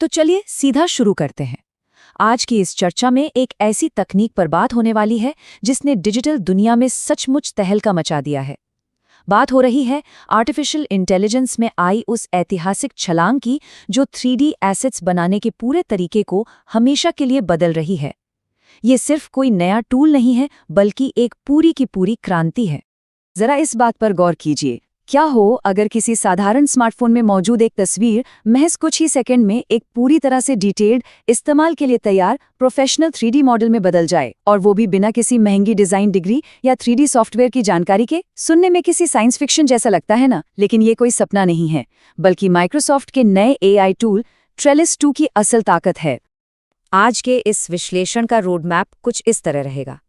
तो चलिए सीधा शुरू करते हैं। आज की इस चर्चा में एक ऐसी तकनीक पर बात होने वाली है जिसने डिजिटल दुनिया में सचमुच तहलका मचा दिया है। बात हो रही है आर्टिफिशियल इंटेलिजेंस में आई उस ऐतिहासिक छलांग की जो 3D एसेट्स बनाने के पूरे तरीके को हमेशा के लिए बदल रही है। ये सिर्फ कोई नया टूल नहीं है, बल्कि एक पूरी की पूरी क्रांति है। जरा इस बात पर गौर कीजिए, क्या हो अगर किसी साधारण स्मार्टफोन में मौजूद एक तस्वीर महज कुछ ही सेकंड में एक पूरी तरह से डिटेल्ड, इस्तेमाल के लिए तैयार प्रोफेशनल 3D मॉडल में बदल जाए, और वो भी बिना किसी महंगी डिजाइन डिग्री या 3D सॉफ्टवेयर की जानकारी के। सुनने में किसी साइंस फिक्शन जैसा लगता है ना, लेकिन ये कोई सपना नहीं है, बल्कि माइक्रोसॉफ्ट के नए AI टूल ट्रेलिस 2 की असल ताकत है। आज के इस विश्लेषण का रोड मैप कुछ इस तरह रहेगा।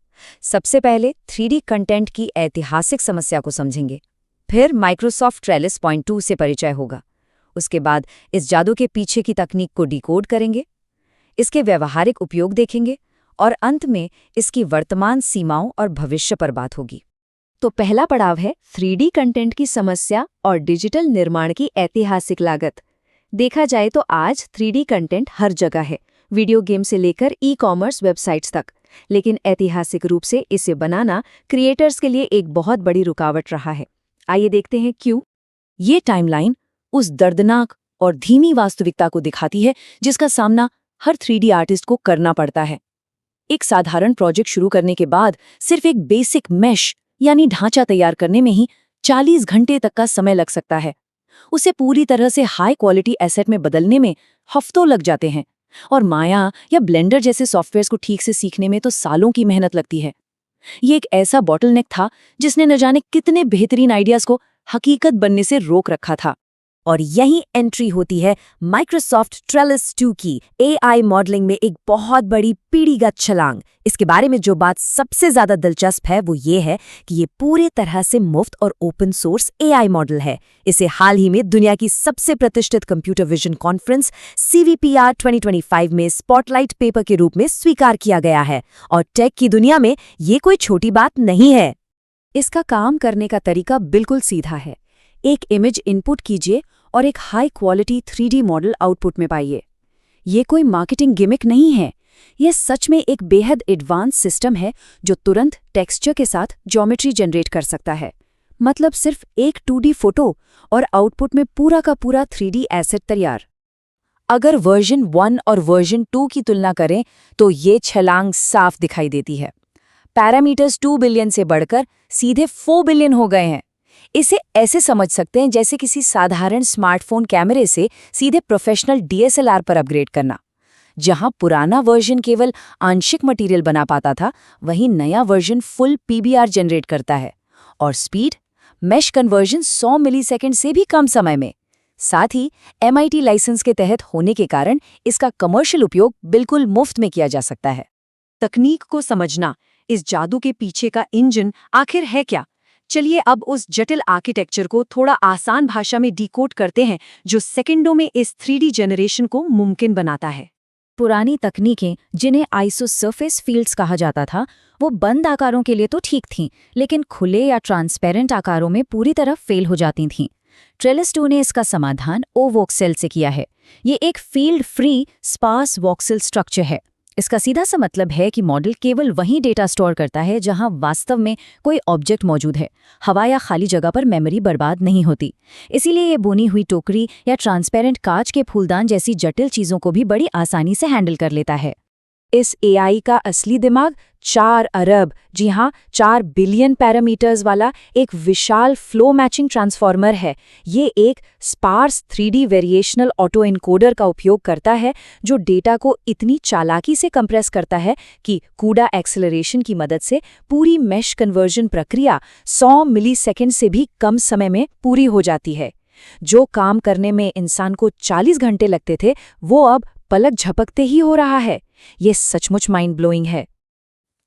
सबसे पहले 3D कंटेंट की ऐतिहासिक समस्या को समझेंगे, फिर माइक्रोसॉफ्ट ट्रेलिस पॉइंट 2 से परिचय होगा। उसके बाद इस जादू के पीछे की तकनीक को डिकोड करेंगे, इसके व्यावहारिक उपयोग देखेंगे, और अंत में इसकी वर्तमान सीमाओं और भविष्य पर बात होगी। तो पहला पड़ाव है 3D कंटेंट की समस्या और डिजिटल निर्माण की ऐतिहासिक लागत। देखा जाए तो आज 3D कंटेंट हर जगह है, वीडियो गेम से लेकर ई-कॉमर्स वेबसाइट्स तक, लेकिन ऐतिहासिक रूप से इसे बनाना क्रिएटर्स के लिए एक बहुत बड़ी रुकावट रहा है। आइए देखते हैं क्यों। ये टाइमलाइन उस दर्दनाक और धीमी वास्तविकता को दिखाती है जिसका सामना हर 3D आर्टिस्ट को करना पड़ता है। एक साधारण प्रोजेक्ट शुरू करने के बाद सिर्फ एक बेसिक मैश यानी ढांचा तैयार करने में ही 40 घंटे तक का समय लग सकता है। उसे पूरी तरह से हाई क्वालिटी एसेट में बदलने में हफ्तों लग जाते हैं, और माया या ब्लेंडर जैसे सॉफ्टवेयर्स को ठीक से सीखने में तो सालों की मेहनत लगती है। ये एक ऐसा बॉटलनेक था जिसने न जाने कितने बेहतरीन आइडियाज को हकीकत बनने से रोक रखा था। और यही एंट्री होती है माइक्रोसॉफ्ट ट्रेलिस 2 की AI मॉडलिंग में एक बहुत बड़ी पीढ़ीगत छलांग। इसके बारे में जो बात सबसे ज्यादा दिलचस्प है वो ये है कि ये पूरे तरह से मुफ्त और ओपन सोर्स AI मॉडल है। इसे हाल ही में दुनिया की सबसे प्रतिष्ठित कंप्यूटर विजन कॉन्फ्रेंस CVPR 2025 में स्पॉटलाइट पेपर के रूप में स्वीकार किया गया है, और टेक की दुनिया में ये कोई छोटी बात नहीं है। इसका काम करने का तरीका बिल्कुल सीधा है। एक इमेज इनपुट कीजिए और एक high quality 3D model output में पाइए। ये कोई मार्केटिंग गिमिक नहीं है, यह सच में एक बेहद एडवांस सिस्टम है जो तुरंत टेक्सचर के साथ ज्योमेट्री जनरेट कर सकता है। मतलब सिर्फ एक 2D फोटो और आउटपुट में पूरा का पूरा 3D एसेट तैयार। अगर वर्जन 1 और वर्जन 2 की तुलना करें तो ये छलांग साफ दिखाई देती है। पैरामीटर्स 2 बिलियन से बढ़कर सीधे 4 बिलियन हो गए हैं। इसे ऐसे समझ सकते हैं जैसे किसी साधारण स्मार्टफोन कैमरे से सीधे प्रोफेशनल DSLR पर अपग्रेड करना। जहां पुराना वर्जन केवल आंशिक मटेरियल बना पाता था, वहीं नया वर्जन फुल PBR जनरेट करता है, और स्पीड मैश कन्वर्जन 100 मिलीसेकंड से भी कम समय में। साथ ही MIT लाइसेंस के तहत होने के कारण इसका कमर्शियल उपयोग बिल्कुल मुफ्त में किया जा सकता है। तकनीक को समझना, इस जादू के पीछे का इंजन आखिर है क्या? चलिए अब उस जटिल आर्किटेक्चर को थोड़ा आसान भाषा में डिकोड करते हैं जो सेकंडों में इस 3D जनरेशन को मुमकिन बनाता है। पुरानी तकनीकें, जिन्हें आइसोसर्फेस फील्ड्स कहा जाता था, वो बंद आकारों के लिए तो ठीक थीं, लेकिन खुले या ट्रांसपेरेंट आकारों में पूरी तरह फेल हो जाती थीं। ट्रेलिस 2 ने इसका समाधान O-वोक्सेल से किया है। ये एक field free sparse voxel structure है। इसका सीधा सा मतलब है कि मॉडल केवल वहीं डेटा स्टोर करता है जहां वास्तव में कोई ऑब्जेक्ट मौजूद है। हवा या खाली जगह पर मेमोरी बर्बाद नहीं होती। इसीलिए ये बुनी हुई टोकरी या ट्रांसपेरेंट कांच के फूलदान जैसी जटिल चीज़ों को भी बड़ी आसानी से हैंडल कर लेता है। इस AI का असली दिमाग 4 अरब, जी हाँ 4 बिलियन पैरामीटर्स वाला एक विशाल फ्लो मैचिंग ट्रांसफॉर्मर है। ये एक sparse 3D variational auto encoder का उपयोग करता है जो डेटा को इतनी चालाकी से कंप्रेस करता है कि CUDA एक्सेलरेशन की मदद से पूरी मैश कन्वर्जन प्रक्रिया 100 मिलीसेकंड से भी कम समय में पूरी हो जाती है। जो काम करने में इंसान को 40 घंटे लगते थे, वो अब पलक झपकते ही हो रहा है। ये सचमुच माइंड ब्लोइंग है।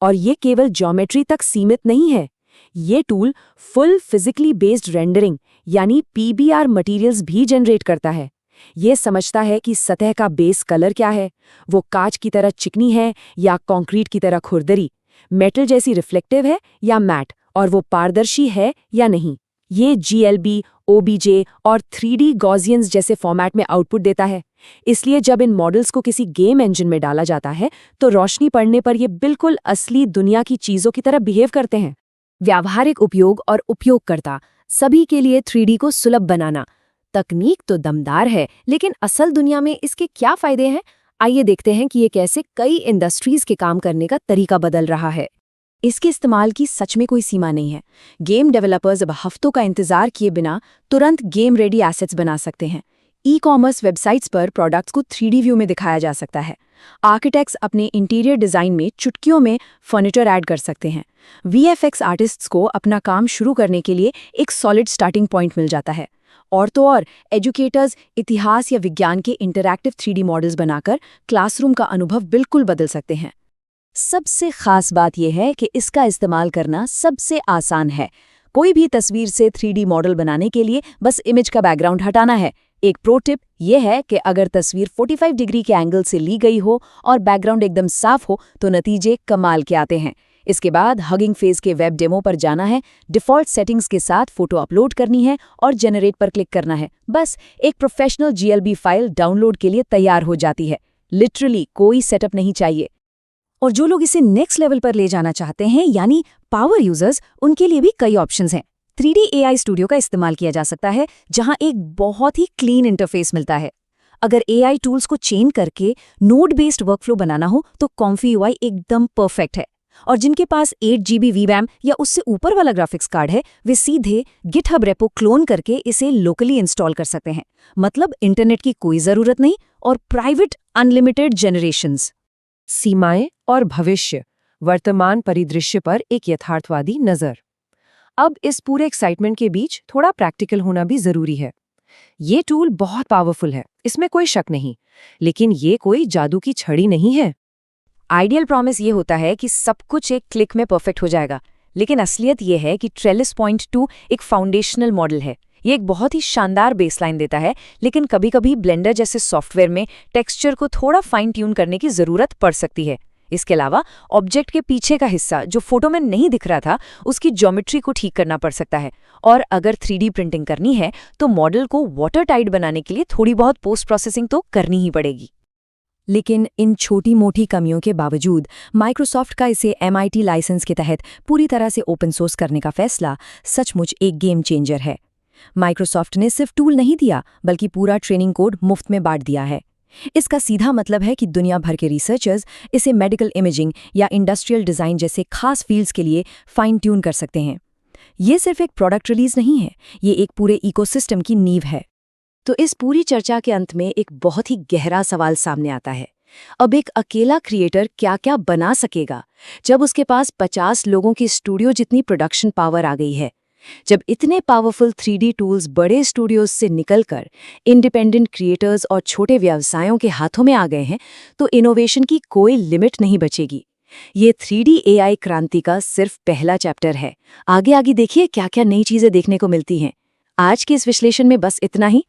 और ये केवल ज्योमेट्री तक सीमित नहीं है। ये tool full physically based rendering यानी PBR मटेरियल्स भी जनरेट करता है। ये समझता है कि सतह का बेस कलर क्या है, वो कांच की तरह चिकनी है या कंक्रीट की तरह खुरदरी, मेटल जैसी रिफ्लेक्टिव है या मैट, और वो पारदर्शी है या नहीं। ये GLB, OBJ और 3D गॉसियंस जैसे फॉर्मेट में आउटपुट देता है। इसलिए जब इन मॉडल्स को किसी गेम इंजन में डाला जाता है तो रोशनी पड़ने पर ये बिल्कुल असली दुनिया की चीज़ों की तरह बिहेव करते हैं। व्यावहारिक उपयोग और उपयोगकर्ता सभी के लिए 3D को सुलभ बनाना। तकनीक तो दमदार है, लेकिन असल दुनिया में इसके क्या फायदे हैं? आइए देखते हैं कि ये कैसे कई इंडस्ट्रीज के काम करने का तरीका बदल रहा है। इसके इस्तेमाल की सच में कोई सीमा नहीं है। गेम डेवलपर्स अब हफ्तों का इंतजार किए बिना तुरंत गेम रेडी एसेट्स बना सकते हैं। ई-कॉमर्स वेबसाइट्स पर प्रोडक्ट्स को 3D व्यू में दिखाया जा सकता है। आर्किटेक्ट्स अपने इंटीरियर डिज़ाइन में चुटकियों में फर्नीचर ऐड कर सकते हैं। VFX आर्टिस्ट्स को अपना काम शुरू करने के लिए एक सॉलिड स्टार्टिंग पॉइंट मिल जाता है। और तो और एजुकेटर्स इतिहास या विज्ञान के इंटरैक्टिव 3D मॉडल्स बनाकर क्लासरूम का अनुभव बिल्कुल बदल सकते हैं। सबसे खास बात यह है कि इसका इस्तेमाल करना सबसे आसान है। कोई भी तस्वीर से 3D मॉडल बनाने के लिए बस इमेज का बैकग्राउंड हटाना है। एक प्रो टिप यह है कि अगर तस्वीर 45 डिग्री के एंगल से ली गई हो और बैकग्राउंड एकदम साफ हो तो नतीजे कमाल के आते हैं। इसके बाद हगिंग फेज के वेब डेमो पर जाना है, डिफ़ॉल्ट सेटिंग्स के साथ फोटो अपलोड करनी है और जनरेट पर क्लिक करना है। बस एक प्रोफेशनल GLB फाइल डाउनलोड के लिए तैयार हो जाती है। लिटरली कोई सेटअप नहीं चाहिए। और जो लोग इसे नेक्स्ट लेवल पर ले जाना चाहते हैं, यानी पावर यूजर्स, उनके लिए भी कई ऑप्शंस हैं। 3D AI स्टूडियो का इस्तेमाल किया जा सकता है, जहां एक बहुत ही क्लीन इंटरफेस मिलता है। अगर AI टूल्स को चेन करके नोड बेस्ड वर्कफ्लो बनाना हो तो कॉम्फी UI एकदम परफेक्ट है। और जिनके पास 8 GB VRAM या उससे ऊपर वाला ग्राफिक्स कार्ड है, वे सीधे GitHub रेपो क्लोन करके इसे लोकली इंस्टॉल कर सकते हैं। मतलब इंटरनेट की कोई ज़रूरत नहीं और प्राइवेट अनलिमिटेड जनरेशंस। सीमाएं और भविष्य, वर्तमान परिदृश्य पर एक यथार्थवादी नज़र। अब इस पूरे एक्साइटमेंट के बीच थोड़ा प्रैक्टिकल होना भी ज़रूरी है। ये टूल बहुत पावरफुल है, इसमें कोई शक नहीं, लेकिन ये कोई जादू की छड़ी नहीं है। आइडियल प्रॉमिस ये होता है कि सब कुछ एक क्लिक में परफेक्ट हो जाएगा, लेकिन असलियत ये है कि ट्रेलिस पॉइंट 2 एक फाउंडेशनल मॉडल है। ये एक बहुत ही शानदार बेसलाइन देता है, लेकिन कभी-कभी ब्लेंडर जैसे सॉफ्टवेयर में टेक्सचर को थोड़ा फाइन ट्यून करने की ज़रूरत पड़ सकती है। इसके अलावा ऑब्जेक्ट के पीछे का हिस्सा जो फोटो में नहीं दिख रहा था, उसकी ज्योमेट्री को ठीक करना पड़ सकता है। और अगर 3D प्रिंटिंग करनी है तो मॉडल को वाटर टाइट बनाने के लिए थोड़ी बहुत पोस्ट प्रोसेसिंग तो करनी ही पड़ेगी। लेकिन इन छोटी मोटी कमियों के बावजूद माइक्रोसॉफ्ट का इसे MIT लाइसेंस के तहत पूरी तरह से ओपन सोर्स करने का फैसला सचमुच एक गेम चेंजर है। माइक्रोसॉफ्ट ने सिर्फ टूल नहीं दिया, बल्कि पूरा ट्रेनिंग कोड मुफ्त में बांट दिया है। इसका सीधा मतलब है कि दुनिया भर के रिसर्चर्स इसे मेडिकल इमेजिंग या इंडस्ट्रियल डिज़ाइन जैसे खास फील्ड्स के लिए फाइन ट्यून कर सकते हैं। ये सिर्फ एक प्रोडक्ट रिलीज नहीं है, ये एक पूरे इकोसिस्टम की नींव है। तो इस पूरी चर्चा के अंत में एक बहुत ही गहरा सवाल सामने आता है। अब एक अकेला क्रिएटर क्या क्या बना सकेगा जब उसके पास 50 लोगों की स्टूडियो जितनी प्रोडक्शन पावर आ गई है? जब इतने पावरफुल 3D टूल्स बड़े स्टूडियोज से निकलकर इंडिपेंडेंट क्रिएटर्स और छोटे व्यवसायों के हाथों में आ गए हैं, तो इनोवेशन की कोई लिमिट नहीं बचेगी। ये 3D AI क्रांति का सिर्फ पहला चैप्टर है। आगे आगे देखिए क्या क्या नई चीजें देखने को मिलती हैं। आज के इस विश्लेषण में बस इतना ही।